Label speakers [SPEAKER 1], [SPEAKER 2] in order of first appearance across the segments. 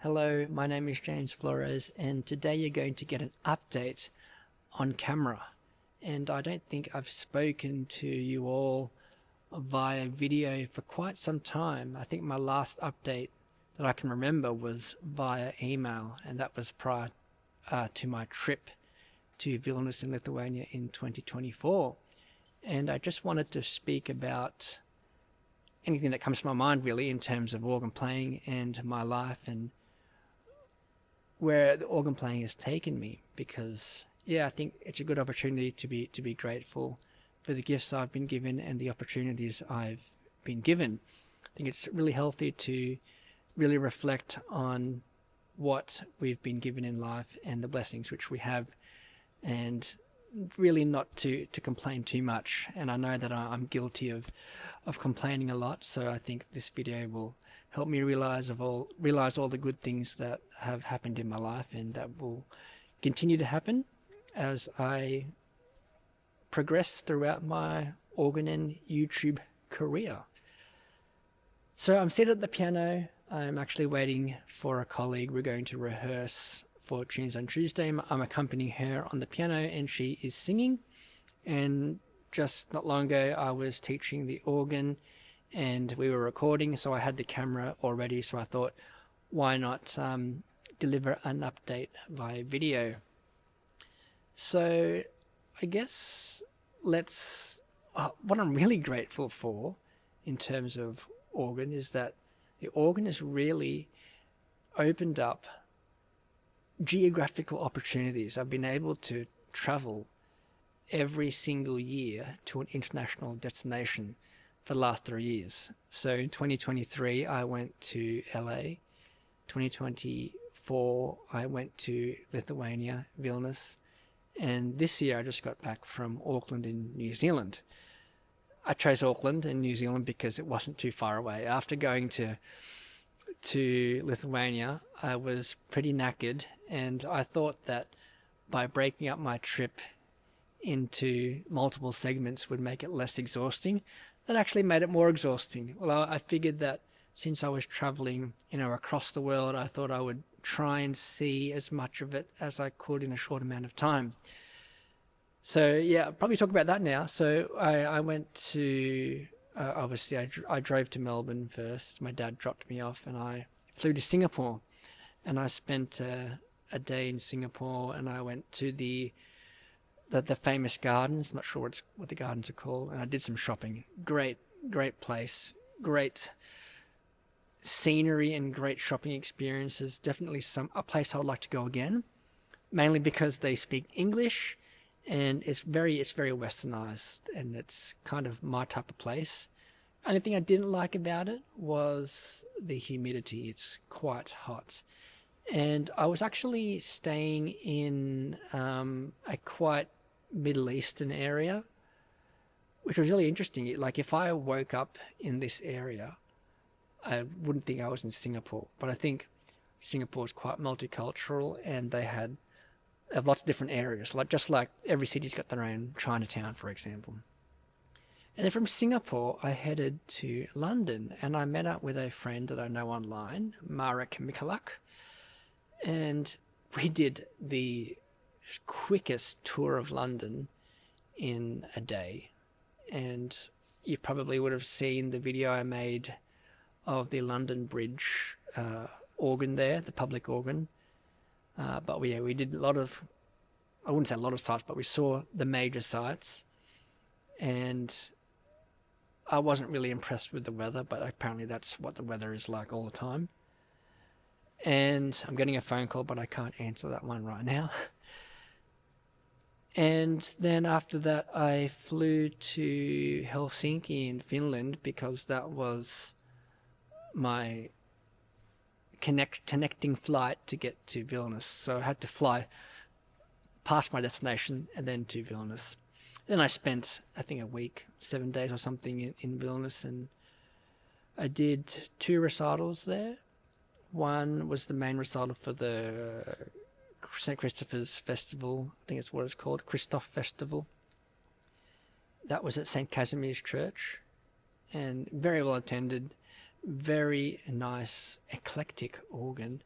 [SPEAKER 1] Hello, my name is James Flores, and today you're going to get an update on camera. And I don't think I've spoken to you all via video for quite some time. I think my last update that I can remember was via email, and that was prior to my trip to Vilnius in Lithuania in 2024. And I just wanted to speak about anything that comes to my mind, really, in terms of organ playing and my life and where the organ playing has taken me, because I think it's a good opportunity to be grateful for the gifts I've been given and the opportunities I've been given. I think it's really healthy to really reflect on what we've been given in life and the blessings which we have, and really not to complain too much. And I know that I'm guilty of complaining a lot, so I think this video will help me realize all the good things that have happened in my life and that will continue to happen as I progress throughout my organ and YouTube career. So I'm seated at the piano. I'm actually waiting for a colleague. We're going to rehearse for tunes on Tuesday. I'm accompanying her on the piano and she is singing. And just not long ago I was teaching the organ and we were recording, so I had the camera already, so I thought, why not deliver an update via video? So I guess what I'm really grateful for in terms of organ is that the organ has really opened up geographical opportunities. I've been able to travel every single year to an international destination for the last 3 years. So in 2023, I went to LA. 2024, I went to Lithuania, Vilnius. And this year, I just got back from Auckland in New Zealand. I chose Auckland in New Zealand because it wasn't too far away. After going to Lithuania, I was pretty knackered, and I thought that by breaking up my trip into multiple segments would make it less exhausting. That actually made it more exhausting. Well, I figured that since I was traveling, across the world, I thought I would try and see as much of it as I could in a short amount of time. So I'll probably talk about that now. So I went to, obviously I drove to Melbourne first. My dad dropped me off and I flew to Singapore, and I spent a day in Singapore, and I went to the famous gardens. I'm not sure what the gardens are called, and I did some shopping. Great place, great scenery and great shopping experiences. Definitely a place I would like to go again, mainly because they speak English and it's very westernized, and it's kind of my type of place. Only thing I didn't like about it was the humidity. It's quite hot. And I was actually staying in a quite Middle Eastern area, which was really interesting. Like, if I woke up in this area, I wouldn't think I was in Singapore. But I think Singapore is quite multicultural, and they have lots of different areas, just like every city's got their own Chinatown, for example. And then from Singapore, I headed to London, and I met up with a friend that I know online, Marek Mikulak, and we did the quickest tour of London in a day. And you probably would have seen the video I made of the London Bridge organ there, the public organ. But we did a lot of, I wouldn't say a lot of sites, but we saw the major sites. And I wasn't really impressed with the weather, but apparently that's what the weather is like all the time. And I'm getting a phone call, but I can't answer that one right now. And then after that, I flew to Helsinki in Finland, because that was my connecting flight to get to Vilnius. So I had to fly past my destination and then to Vilnius. Then I spent, I think, a week, 7 days or something in Vilnius, and I did 2 recitals there. One was the main recital for the St. Christopher's Festival. I think it's what it's called, Christoph Festival. That was at St. Casimir's Church, and very well attended, very nice, eclectic organ.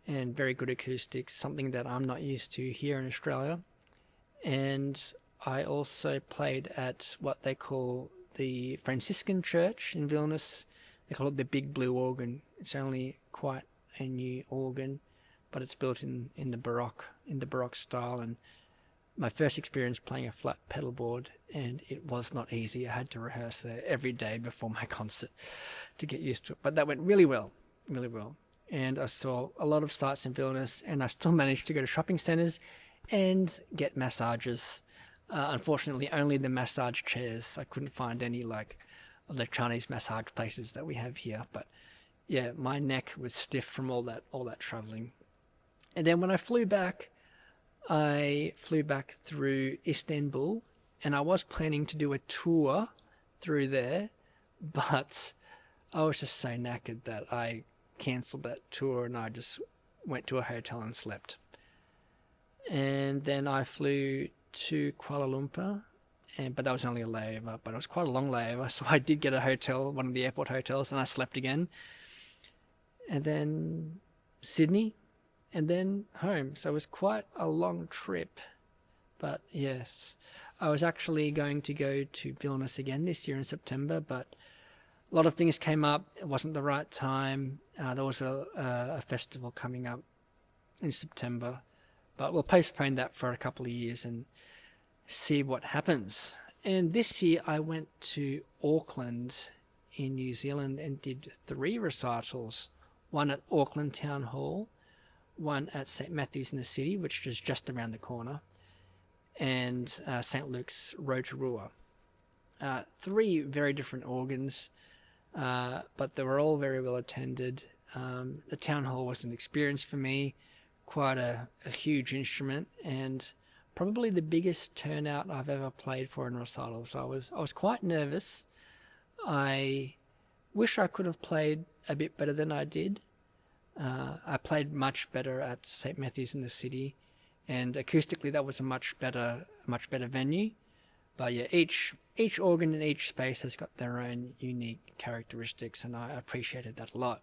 [SPEAKER 1] and very good acoustics, something that I'm not used to here in Australia. And I also played at what they call the Franciscan Church in Vilnius. They call it the Big Blue Organ. It's only quite a new organ, but it's built in the Baroque style. And my first experience playing a flat pedal board, and it was not easy. I had to rehearse there every day before my concert to get used to it. But that went really well, really well. And I saw a lot of sights in Vilnius, and I still managed to go to shopping centres and get massages. Unfortunately, only the massage chairs. I couldn't find any like of the Chinese massage places that we have here. But yeah, my neck was stiff from all that traveling. And then when I flew back through Istanbul, and I was planning to do a tour through there, but I was just so knackered that I cancelled that tour and I just went to a hotel and slept. And then I flew to Kuala Lumpur, but that was only a layover, but it was quite a long layover, so I did get a hotel, one of the airport hotels, and I slept again. And then Sydney, and then home. So it was quite a long trip. But yes, I was actually going to go to Vilnius again this year in September, but a lot of things came up. It wasn't the right time. There was a festival coming up in September, but we'll postpone that for a couple of years and see what happens. And this year I went to Auckland in New Zealand and did 3 recitals. One at Auckland Town Hall, one at St. Matthew's in the City, which is just around the corner, and St. Luke's Rotorua. 3 very different organs, but they were all very well attended. The Town Hall was an experience for me, quite a huge instrument, and probably the biggest turnout I've ever played for in recitals. I was quite nervous. I wish I could have played a bit better than I did. I played much better at St. Matthew's in the City, and acoustically that was a much better venue. But yeah, each organ in each space has got their own unique characteristics, and I appreciated that a lot.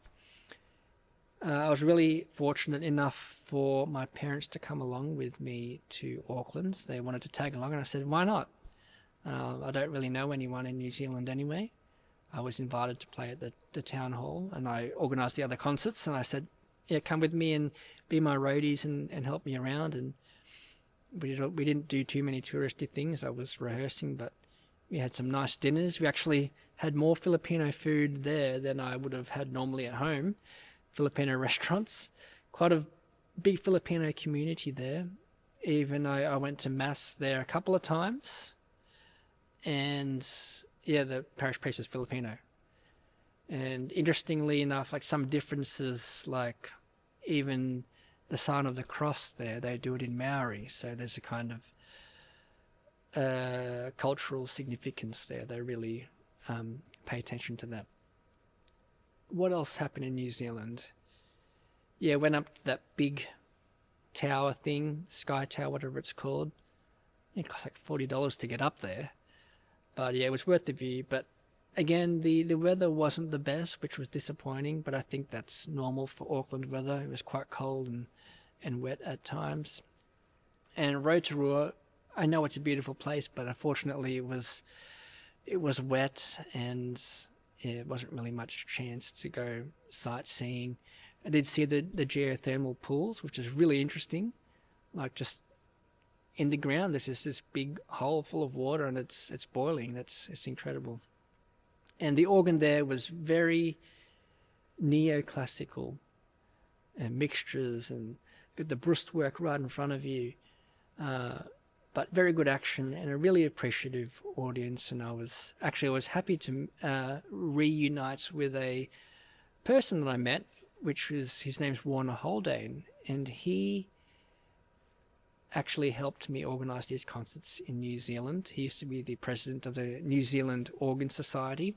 [SPEAKER 1] I was really fortunate enough for my parents to come along with me to Auckland. They wanted to tag along, and I said, why not? I don't really know anyone in New Zealand anyway. I was invited to play at the town hall, and I organised the other concerts, and I said, yeah, come with me and be my roadies and help me around. And we didn't do too many touristy things. I was rehearsing, but we had some nice dinners. We actually had more Filipino food there than I would have had normally at home. Filipino restaurants, quite a big Filipino community there. Even I went to mass there a couple of times, and yeah, the parish priest was Filipino. And interestingly enough, like some differences, like even the sign of the cross there, they do it in Maori, so there's a kind of cultural significance there. They really pay attention to that. What else happened in New Zealand? Yeah, went up to that big tower thing, Sky Tower, whatever it's called. It cost like $40 to get up there. But yeah, it was worth the view. But again, the weather wasn't the best, which was disappointing, but I think that's normal for Auckland weather. It was quite cold and wet at times. And Rotorua, I know it's a beautiful place, but unfortunately it was wet, and yeah, it wasn't really much chance to go sightseeing. I did see the geothermal pools, which is really interesting. Like just in the ground, there's just this big hole full of water, and it's boiling. It's incredible. And the organ there was very neoclassical, and mixtures, and got the Brustwerk right in front of you. But very good action and a really appreciative audience. And I was happy to reunite with a person that I met, his name's Warner Haldane, and he actually helped me organise these concerts in New Zealand. He used to be the president of the New Zealand Organ Society.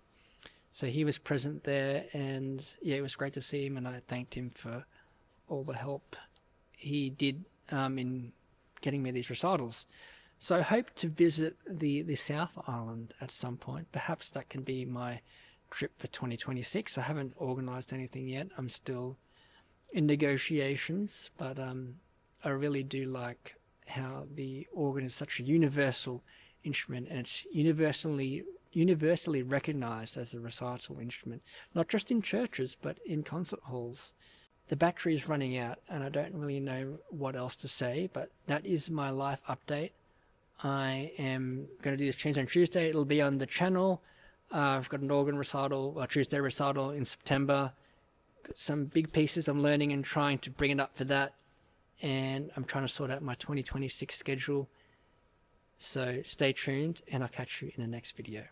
[SPEAKER 1] So he was present there, and yeah, it was great to see him, and I thanked him for all the help he did in getting me these recitals. So I hope to visit the South Island at some point. Perhaps that can be my trip for 2026. I haven't organised anything yet. I'm still in negotiations, but I really do like how the organ is such a universal instrument, and it's universally recognized as a recital instrument, not just in churches but in concert halls. The battery is running out and I don't really know what else to say, but that is my life update. I am going to do this change on Tuesday. It'll be on the channel. I've got an organ recital, a Tuesday recital in September. Got some big pieces I'm learning and trying to bring it up for that. And I'm trying to sort out my 2026 schedule. So stay tuned and I'll catch you in the next video.